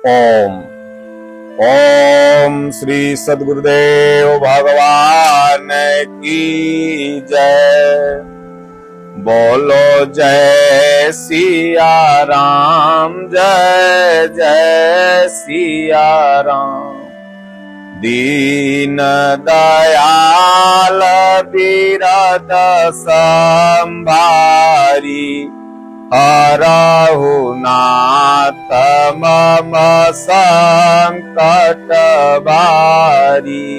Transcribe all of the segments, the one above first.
ओम ओम श्री सद्गुरुदेव भगवान की जय। बोलो जय सिया राम, जय जय सिया राम। दीन दयाल बिरद संभारी, हरहु नाथ मम संकट भारी।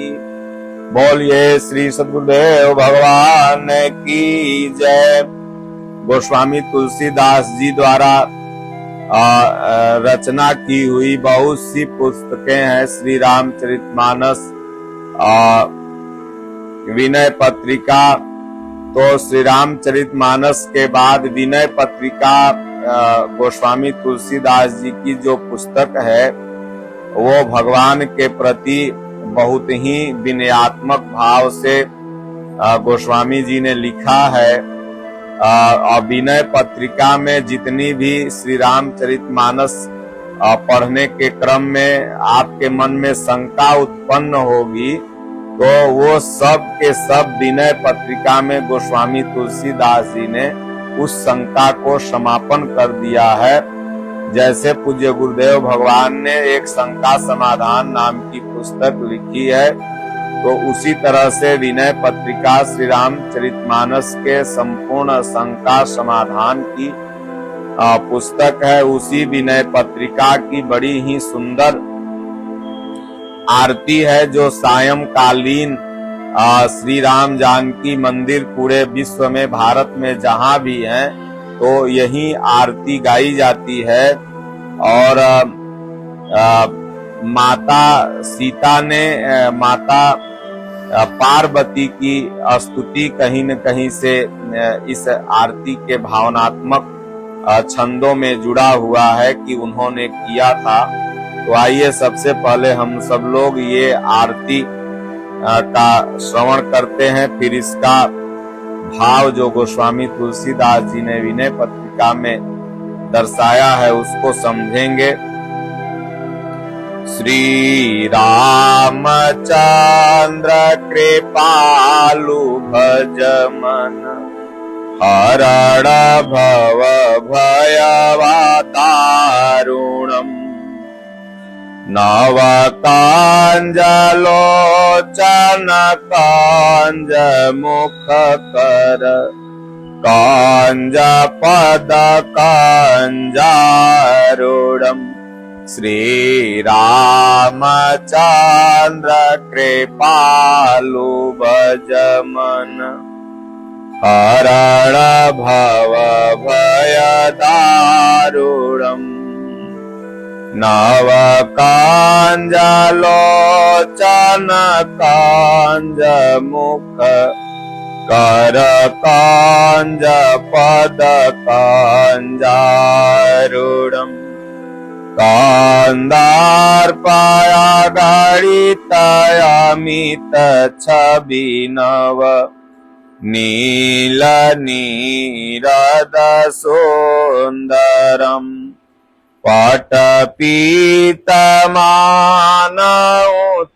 बोलिए श्री सद्गुरुदेव भगवान की जय। गोस्वामी तुलसीदास जी द्वारा रचना की हुई बहुत सी पुस्तकें हैं। श्री रामचरितमानस, विनय पत्रिका। तो श्री रामचरितमानस के बाद विनय पत्रिका गोस्वामी तुलसीदास जी की जो पुस्तक है वो भगवान के प्रति बहुत ही विनयात्मक भाव से गोस्वामी जी ने लिखा है। और विनय पत्रिका में जितनी भी श्री रामचरितमानस पढ़ने के क्रम में आपके मन में शंका उत्पन्न होगी तो वो सब के सब विनय पत्रिका में गोस्वामी तुलसीदास जी ने उस शंका को समापन कर दिया है। जैसे पूज्य गुरुदेव भगवान ने एक शंका समाधान नाम की पुस्तक लिखी है, तो उसी तरह से विनय पत्रिका श्री रामचरितमानस के संपूर्ण शंका समाधान की पुस्तक है। उसी विनय पत्रिका की बड़ी ही सुंदर आरती है जो सायंकालीन श्री राम जानकी मंदिर पूरे विश्व में, भारत में जहां भी हैं तो यही आरती गाई जाती है। और माता सीता ने माता पार्वती की स्तुति कहीं न कहीं से इस आरती के भावनात्मक छंदों में जुड़ा हुआ है कि उन्होंने किया था। तो आइए सबसे पहले हम सब लोग ये आरती का श्रवण करते हैं, फिर इसका भाव जो गोस्वामी तुलसीदास जी ने विनय पत्रिका में दर्शाया है उसको समझेंगे। श्री रामचंद्र कृपालु भज मन, हरण भव भयवातारुणम्। नव कांजलोचन कांज मुख कर, कांज पद कांजारूढ़म्। श्री रामचंद्र कृपालु भज मन, हरण भव भयदारुणम्। नव कांजलोचन कांज मुख कर, कांज पद कांजारूढ़म्। कांदार्पया गणितयमित छवि नव, नील नीरद सुंदरम्। पटपीतमान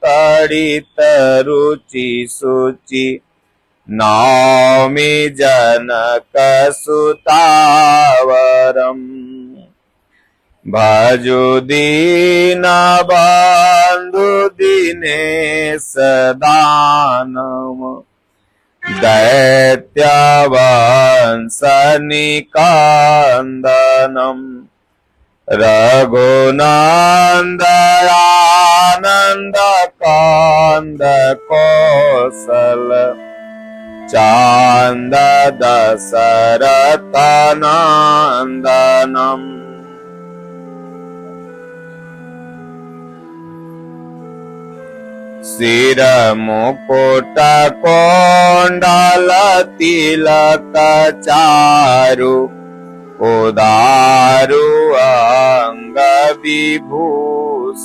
तड़ित रुचि सुचि, नौमि जनक सुतावरम्। भजु दीन बंधु दिनेश दानव, दैत्य वंश निकंदनम्। रघुनंदन कांद कौशल, चांद दशरथ नंदनम्। सिर मुकुट कोंडल तिलक चारु, उदारु अंग विभूषणम्।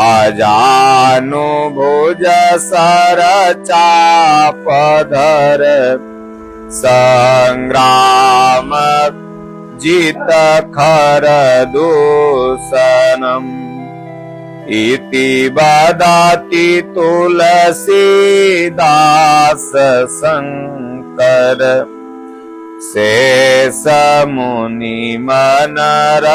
अजानु भुज सर चाप धर, संग्राम जित खर दूषणम् इति वदति तुलसीदास शंकर शेष मुनि मनरंजनम्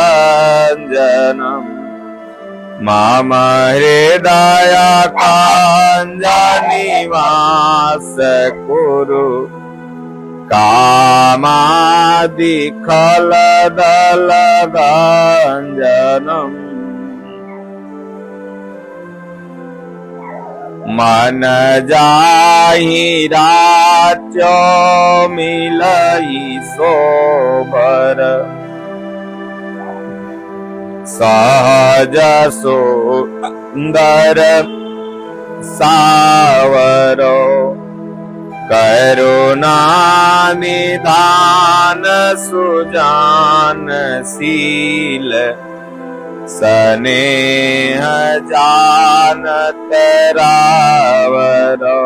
मम हृदय कांजनिवास कुरु कामादि खलदल गंजनम् मन जाहि राच्यो मिलई सोबर सहज सुंदर सावरो करुणा निधान सुजानशील स्नेह जानत रावरो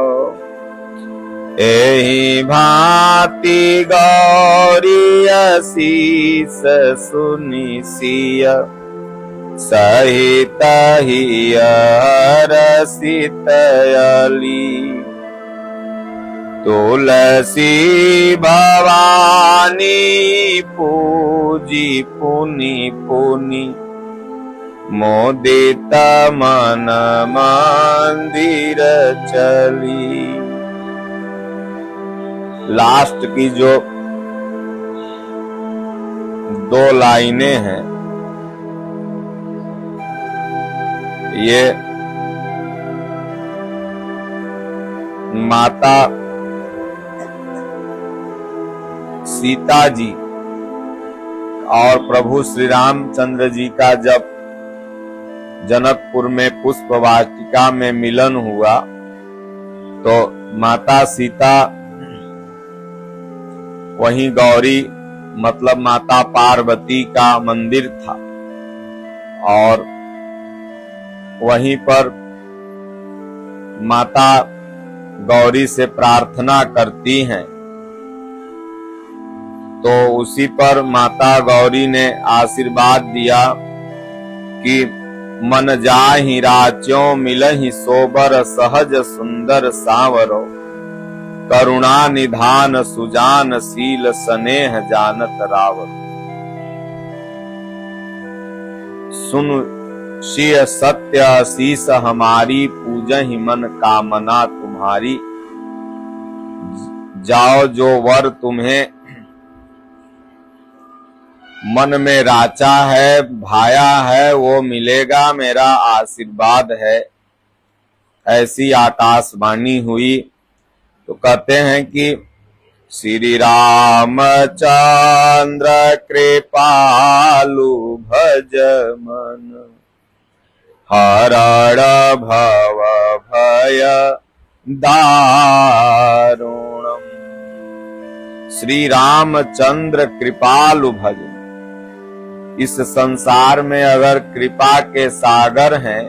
एहि भांति गौरी शीस सुनि सिय सहित हरषित अली तुलसी भवानी पूजी पुनि पुनि मोदित मन मंदिर चली। लास्ट की जो 2 लाइनें हैं ये माता सीता जी और प्रभु श्री रामचंद्र जी का जब जनकपुर में पुष्प वाटिका में मिलन हुआ तो माता सीता वहीं गौरी मतलब माता पार्वती का मंदिर था और वहीं पर माता गौरी से प्रार्थना करती हैं तो उसी पर माता गौरी ने आशीर्वाद दिया कि मन जाहि राच्यों मिलहि सोबर सहज सुंदर सांवरो करुणा निधान सुजानशील स्नेह जानत रावरो। सुन शिय सत्य शीस हमारी पूजहि मन कामना तुम्हारी जाओ जो वर तुम्हें मन में राचा है भाया है वो मिलेगा मेरा आशीर्वाद है। ऐसी आकाशवाणी हुई तो कहते हैं कि श्री रामचंद्र कृपालु भज मन हरण भव भय दारुणम। श्री रामचंद्र कृपालु भज। इस संसार में अगर कृपा के सागर हैं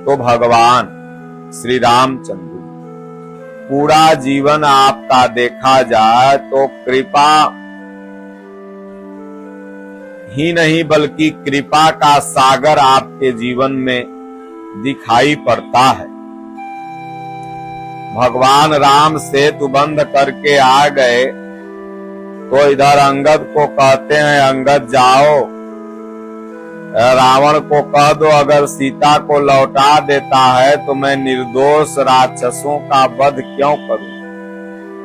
तो भगवान श्री रामचंद्र। पूरा जीवन आपका देखा जाए तो कृपा ही नहीं बल्कि कृपा का सागर आपके जीवन में दिखाई पड़ता है। भगवान राम सेतु बंद करके आ गए तो इधर अंगद को कहते हैं अंगद जाओ रावण को कह दो अगर सीता को लौटा देता है तो मैं निर्दोष राक्षसों का वध क्यों करूं।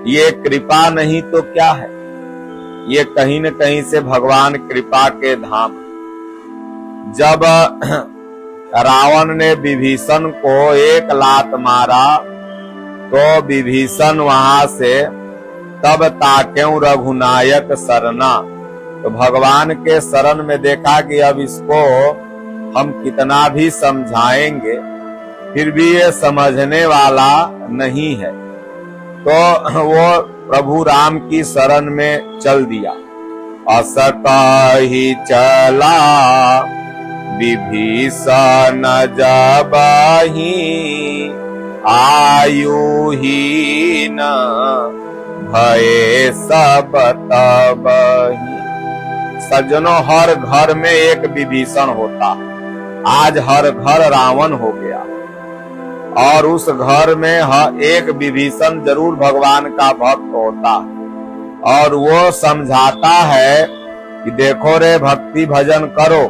ये कृपा नहीं तो क्या है। ये कहीं न कहीं से भगवान कृपा के धाम। जब रावण ने विभीषण को 1 लात मारा तो विभीषण वहां से तब ताक्यों रघुनायक शरणा। तो भगवान के शरण में देखा कि अब इसको हम कितना भी समझाएंगे फिर भी ये समझने वाला नहीं है तो वो प्रभु राम की शरण में चल दिया। अस कहि चला विभीषण जबहि आयुहीन भये सब तबहि सज्जनों, हर घर में एक विभीषण होता। आज हर घर रावण हो गया और उस घर में एक विभीषण जरूर भगवान का भक्त होता और वो समझाता है कि देखो रे, भक्ति भजन करो।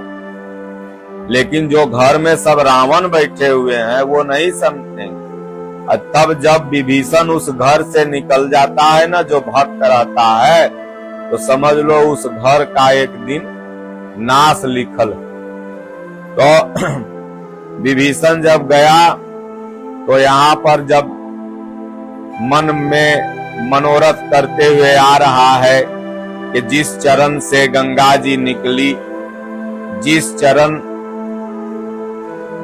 लेकिन जो घर में सब रावण बैठे हुए हैं वो नहीं समझेंगे। तब जब विभीषण उस घर से निकल जाता है ना, जो भक्त रहता है, तो समझ लो उस घर का एक दिन नाश लिखल है। तो विभीषण जब गया तो यहाँ पर जब मन में मनोरथ करते हुए आ रहा है कि जिस चरण से गंगा जी निकली, जिस चरण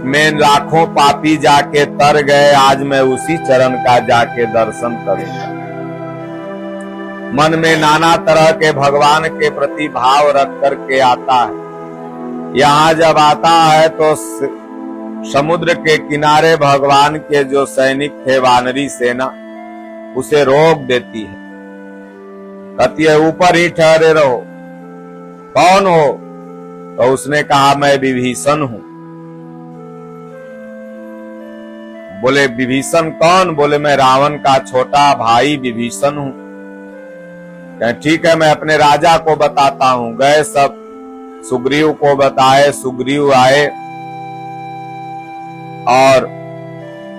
में लाखों पापी जाके तर गए, आज मैं उसी चरण का जाके दर्शन करूंगा। मन में नाना तरह के भगवान के प्रति भाव रख करके आता है। यहाँ जब आता है तो समुद्र के किनारे भगवान के जो सैनिक थे, वानरी सेना, उसे रोक देती है, कहती है ऊपर ही ठहरे रहो। कौन हो? तो उसने कहा मैं विभीषण हूं। बोले विभीषण कौन? बोले मैं रावण का छोटा भाई विभीषण हूं। ठीक है, मैं अपने राजा को बताता हूं। गए सब सुग्रीव को बताए, सुग्रीव आए और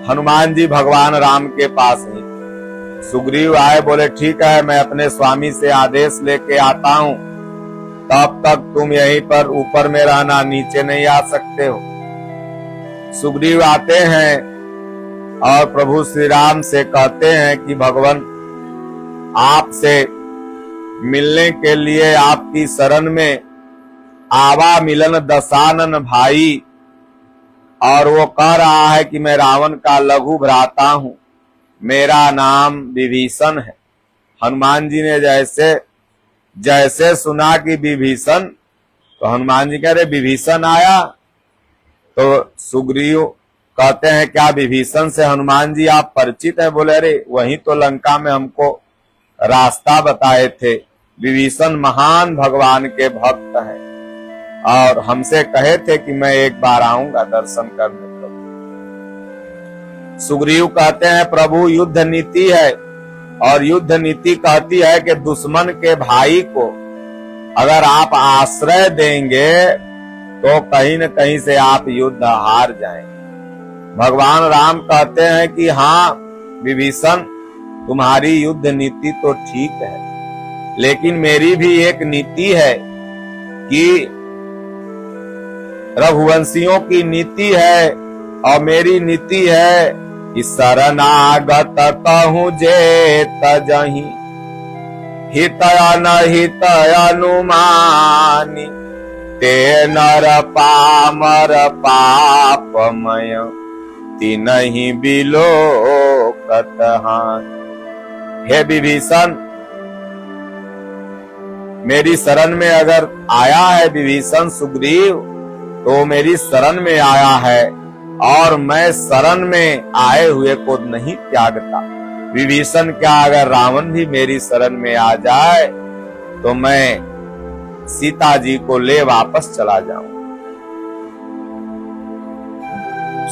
हनुमान जी भगवान राम के पास ही। सुग्रीव आए, बोले ठीक है, मैं अपने स्वामी से आदेश लेके आता हूं, तब तक तुम यहीं पर ऊपर में रहना, नीचे नहीं आ सकते हो। सुग्रीव आते हैं और प्रभु श्री राम से कहते हैं कि भगवान, आपसे मिलने के लिए आपकी शरण में आवा मिलन दशानन भाई, और वो कह रहा है कि मैं रावण का लघु भ्राता हूं, मेरा नाम विभीषण है। हनुमान जी ने जैसे सुना कि विभीषण, तो हनुमान जी कह रहे विभीषण आया। तो सुग्रीव कहते हैं क्या विभीषण से हनुमान जी आप परिचित हैं? बोले अरे वही तो लंका में हमको रास्ता बताए थे। विभीषण महान भगवान के भक्त हैं और हमसे कहे थे कि मैं एक बार आऊंगा दर्शन करने। सुग्रीव कहते हैं प्रभु युद्ध नीति है, और युद्ध नीति कहती है कि दुश्मन के भाई को अगर आप आश्रय देंगे तो कहीं न कहीं से आप युद्ध हार जाएंगे। भगवान राम कहते हैं कि हाँ विभीषण, तुम्हारी युद्ध नीति तो ठीक है, लेकिन मेरी भी एक नीति है कि रघुवंशियों की नीति है और मेरी नीति है कि शरणागत कहूं जे तजहि, हितया न हित अनुमानी, ते नर पामर पापमय, तिनहि बिलोकत हानि। हे विभीषण, मेरी शरण में अगर आया है विभीषण सुग्रीव, तो मेरी शरण में आया है और मैं शरण में आए हुए को नहीं त्यागता। विभीषण क्या, अगर रावण भी मेरी शरण में आ जाए तो मैं सीता जी को ले वापस चला जाऊं।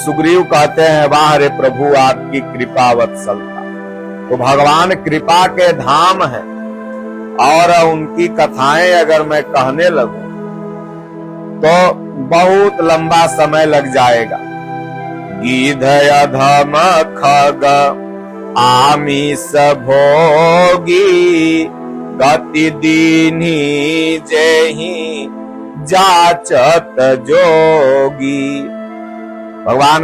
सुग्रीव कहते हैं वाह रे प्रभु, आपकी कृपा वत्सलता। तो भगवान कृपा के धाम है और उनकी कथाएं अगर मैं कहने लगूं तो बहुत लंबा समय लग जाएगा। गीध अधम खग आमिष भोगी, गति दीन्ही जेहि जाचत जोगी। भगवान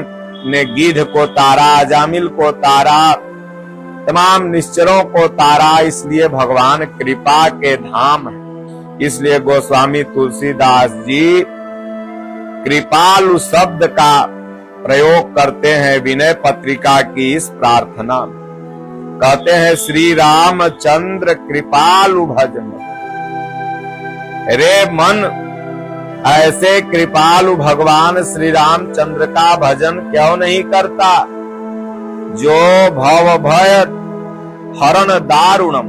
ने गिद्ध को तारा, अजामिल को तारा, तमाम निश्चरों को तारा, इसलिए भगवान कृपा के धाम है। इसलिए गोस्वामी तुलसीदास जी कृपालु शब्द का प्रयोग करते हैं विनय पत्रिका की इस प्रार्थना में। कहते हैं श्री रामचंद्र कृपालु भजन, रे मन ऐसे कृपालु भगवान श्री रामचंद्र का भजन क्यों नहीं करता? जो भव भय हरण दारुणम,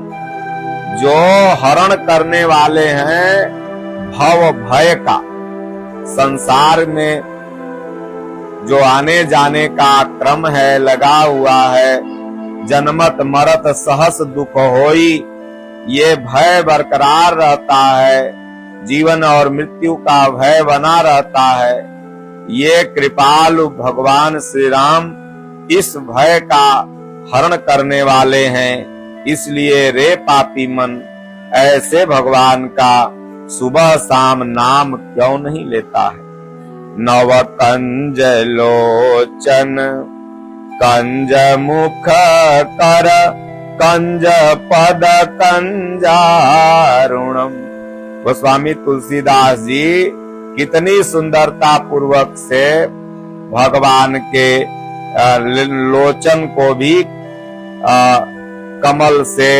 जो हरण करने वाले हैं भव भय का, संसार में जो आने जाने का क्रम है लगा हुआ है, जन्मत मरत सहस दुख होई, ये भय बरकरार रहता है, जीवन और मृत्यु का भय बना रहता है। ये कृपालु भगवान श्री राम इस भय का हरण करने वाले हैं। इसलिए रे पापी मन, ऐसे भगवान का सुबह शाम नाम क्यों नहीं लेता है। नव कंज लोचन कंज मुख कर कंज पद कंजारुणम। गोस्वामी तुलसीदास जी कितनी सुंदरता पूर्वक से भगवान के लोचन को भी कमल से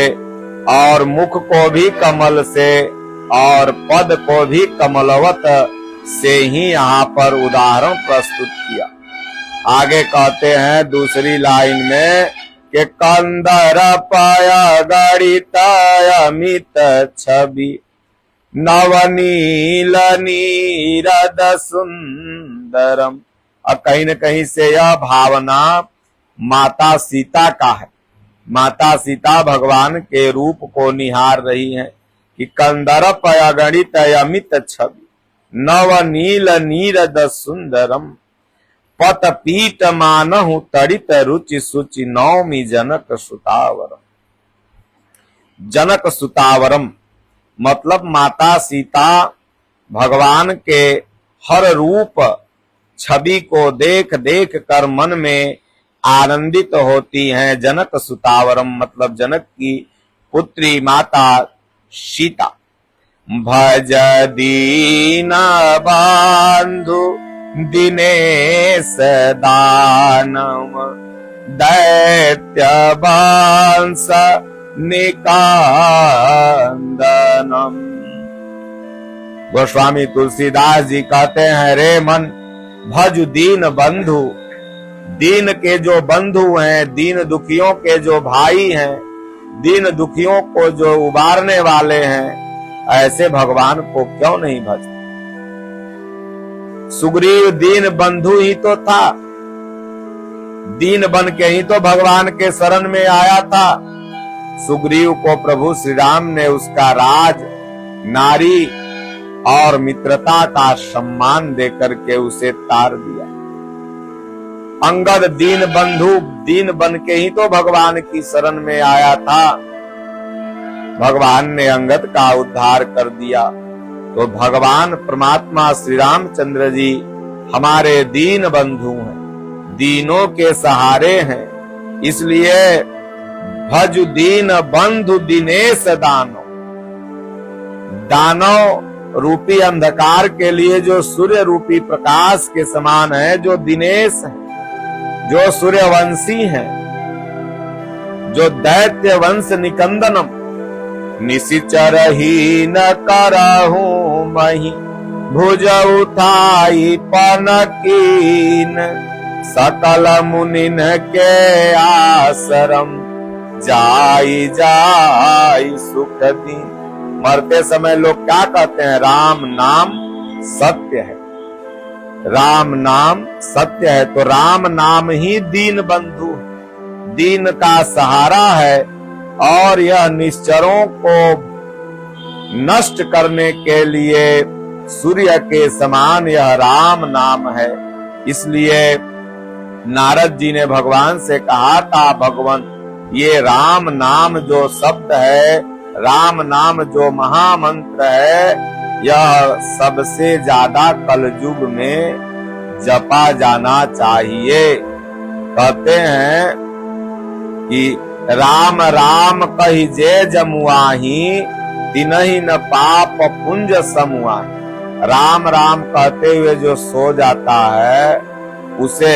और मुख को भी कमल से और पद को भी कमलवत से ही यहाँ पर उदाहरण प्रस्तुत किया। आगे कहते हैं दूसरी लाइन में कि कंदर पाया गणिताय अमित छवि नवनील नीरद सुंदरम। और कहीं न कहीं से यह भावना माता सीता का है। माता सीता भगवान के रूप को निहार रही हैं कि कंदर पाया गणित अमित छवि नवनील नीरद सुंदरम पत पीठ मानहु तड़ित रुचि सुचि नौमी जनक सुतावरम। जनक सुतावरम मतलब माता सीता भगवान के हर रूप छवि को देख देख कर मन में आनंदित होती हैं। जनक सुतावरम मतलब जनक की पुत्री माता सीता। भज दीन बंधु दिनेश दानव दैत्य वंश निकांदनम। गोस्वामी तुलसीदास जी कहते हैं, रे मन भज दीन बंधु, दीन के जो बंधु हैं, दीन दुखियों के जो भाई हैं, दीन दुखियों को जो उबारने वाले हैं, ऐसे भगवान को क्यों नहीं भजते। सुग्रीव दीन बंधु ही तो था, दीन बन के ही तो भगवान के शरण में आया था। सुग्रीव को प्रभु श्री राम ने उसका राज, नारी और मित्रता का सम्मान देकर के उसे तार दिया। अंगद दीन बंधु दीन बन के ही तो भगवान की शरण में आया था। भगवान ने अंगद का उद्धार कर दिया। तो भगवान परमात्मा श्री रामचंद्र जी हमारे दीन बंधु हैं, दीनों के सहारे हैं। इसलिए भज दीन बंधु दिनेश दानव, दानव रूपी अंधकार के लिए जो सूर्य रूपी प्रकाश के समान है, जो दिनेश है, जो सूर्यवंशी है, जो दैत्य वंश निकंदनम। निशिचर ही न करहु मही भुज उठाई पनकीन सकल मुनिन के आश्रम जाई जाई सुख दीन। मरते समय लोग क्या कहते हैं, राम नाम सत्य है, राम नाम सत्य है। तो राम नाम ही दीन बंधु, दीन का सहारा है। और यह निश्चरों को नष्ट करने के लिए सूर्य के समान यह राम नाम है। इसलिए नारद जी ने भगवान से कहा था, भगवान ये राम नाम जो शब्द है, राम नाम जो महामंत्र है, यह सबसे ज्यादा कलयुग में जपा जाना चाहिए। कहते हैं कि राम राम कही जे जमुआही तिनहि न पाप पुंज समुआही। राम राम कहते हुए जो सो जाता है उसे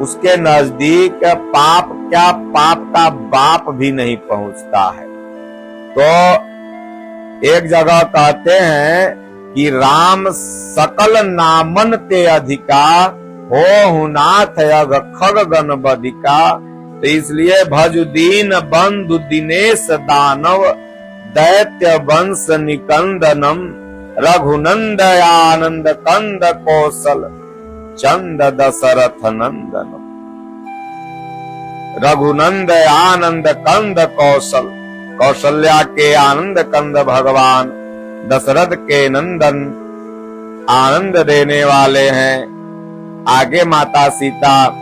उसके नजदीक पाप क्या, पाप का बाप भी नहीं पहुंचता है। तो एक जगह कहते हैं कि राम सकल नामन ते अधिका हो नाथ अग खग गण बधिका। तो इसलिए भज दीन बंधु दिनेश दानव दैत्य वंश निकंदनम रघुनंद आनंद कंद कौशल चंद दशरथ नंदनम। रघुनंद आनंद कंद कौशल, कौशल्या के आनंद कंद भगवान दशरथ के नंदन आनंद देने वाले हैं। आगे माता सीता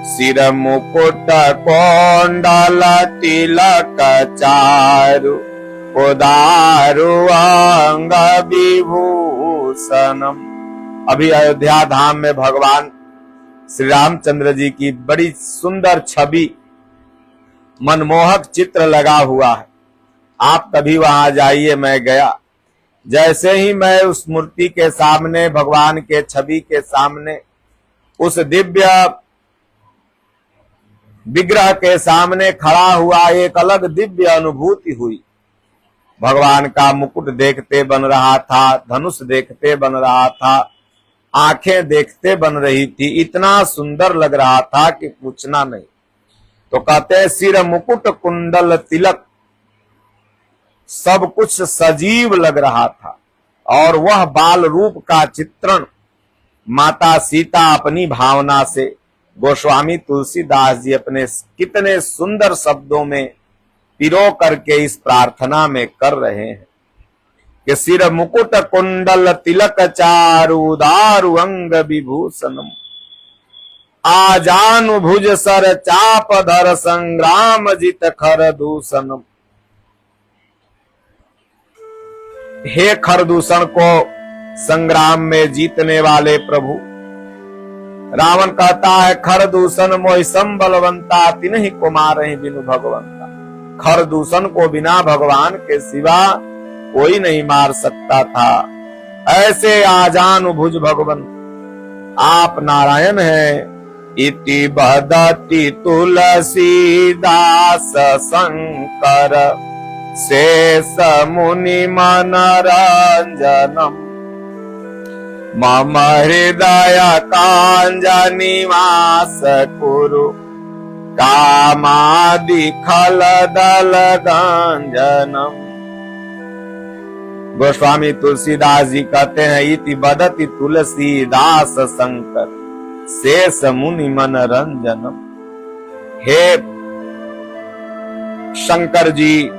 सिर मुकुट कोंडल तिलक चारु उदारु अंग विभूषणम। अभी अयोध्या धाम में भगवान श्री रामचंद्र जी की बड़ी सुंदर छवि, मनमोहक चित्र लगा हुआ है। आप कभी वहां जाइए, मैं गया। जैसे ही मैं उस मूर्ति के सामने, भगवान के छवि के सामने, उस दिव्य विग्रह के सामने खड़ा हुआ, एक अलग दिव्य अनुभूति हुई। भगवान का मुकुट देखते बन रहा था, धनुष देखते बन रहा था, आंखें देखते बन रही थी, इतना सुंदर लग रहा था कि पूछना नहीं। तो कहते हैं सिर मुकुट कुंडल तिलक, सब कुछ सजीव लग रहा था। और वह बाल रूप का चित्रण माता सीता अपनी भावना से, गोस्वामी तुलसीदास जी अपने कितने सुंदर शब्दों में पिरो करके इस प्रार्थना में कर रहे हैं कि सिर मुकुट कुंडल तिलक चारु दारु अंग विभूषणम आजानु भुज सर चाप धर संग्राम जित खर दूषणम। हे खरदूषण को संग्राम में जीतने वाले प्रभु। रावण कहता है खरदूषण मोहि संबलवंता तिन्हि को मारहि बिनु भगवंता। खरदूषण को बिना भगवान के सिवा कोई नहीं मार सकता था। ऐसे आजानु भुज भगवन आप नारायण हैं। इति बदति तुलसीदास शंकर शेष मुनि मनरंजनम मम हृदय कांज निवास कुरु कामादि खल दल गंजनम। गोस्वामी तुलसीदास जी कहते हैं इति बदति तुलसीदास शंकर शेष मुनि मनरंजनम। हे शंकर जी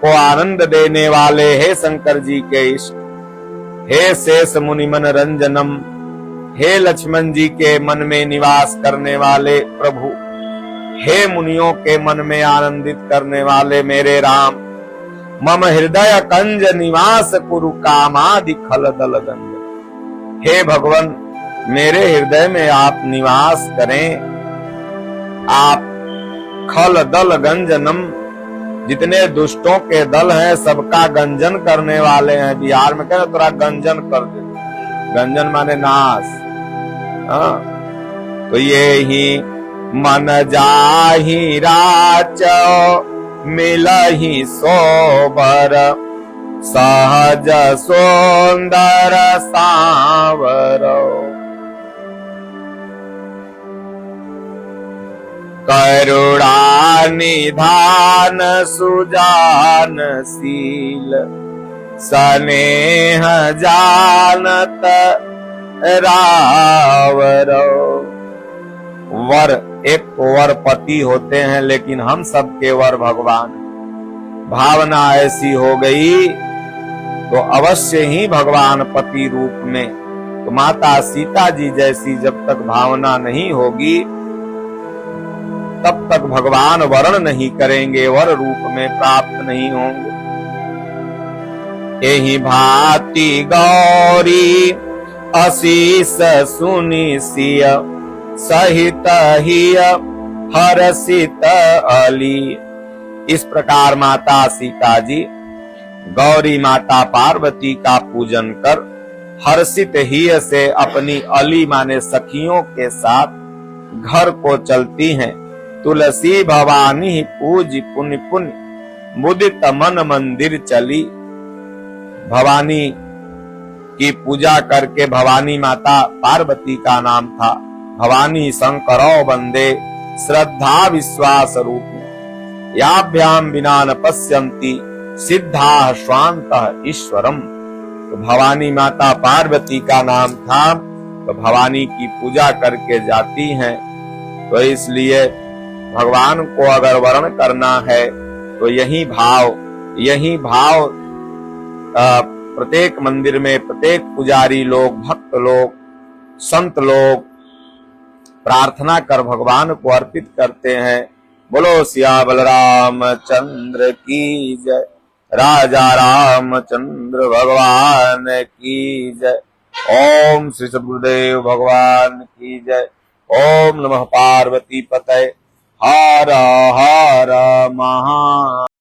को आनंद देने वाले, हे शंकर जी के इष्ट, हे शेष मुनि मनरंजनम, हे लक्ष्मण जी के मन में निवास करने वाले प्रभु, हे मुनियों के मन में आनंदित करने वाले मेरे राम। मम हृदय कंज निवास कुरु कामादि खल दल गंज। हे भगवान मेरे हृदय में आप निवास करें। आप खल दल गंजनम, जितने दुष्टों के दल हैं सबका गंजन करने वाले हैं। बिहार में कहते थोड़ा गंजन कर दे, गंजन माने नाश। हाँ, तो ये ही मन जाहि राचो मिलहि सोबर सहज सुंदर सांवरो। करुणा निधान सुजान शील स्नेह जानत रावरो। वर एक वर पति होते हैं, लेकिन हम सबके वर भगवान। भावना ऐसी हो गई तो अवश्य ही भगवान पति रूप में। तो माता सीता जी जैसी जब तक भावना नहीं होगी तब तक भगवान वरण नहीं करेंगे, वर रूप में प्राप्त नहीं होंगे। एहि भांति गौरी अशीष सुनि सिय सहित हिय हर्षित अली। इस प्रकार माता सीता जी गौरी माता पार्वती का पूजन कर हर्षित हिय से अपनी अली माने सखियों के साथ घर को चलती हैं। तुलसी भवानी पूज पुण्य पुण्य मुदित मन मंदिर चली। भवानी की पूजा करके, भवानी माता पार्वती का नाम था। भवानी शंकरो वंदे श्रद्धा विश्वास रूप याभ्याम विना न पश्यन्ति सिद्धा स्वांत ईश्वरम। तो भवानी माता पार्वती का नाम था, तो भवानी की पूजा करके जाती हैं। तो इसलिए भगवान को अगर वर्ण करना है तो यही भाव प्रत्येक मंदिर में प्रत्येक पुजारी लोग, भक्त लोग, संत लोग प्रार्थना कर भगवान को अर्पित करते हैं। बोलो सिया बलराम चंद्र की जय, राजा रामचंद्र भगवान की जय। ओम श्री सद्गुरुदेव भगवान की जय। ओम नमः पार्वती पतये। हर हर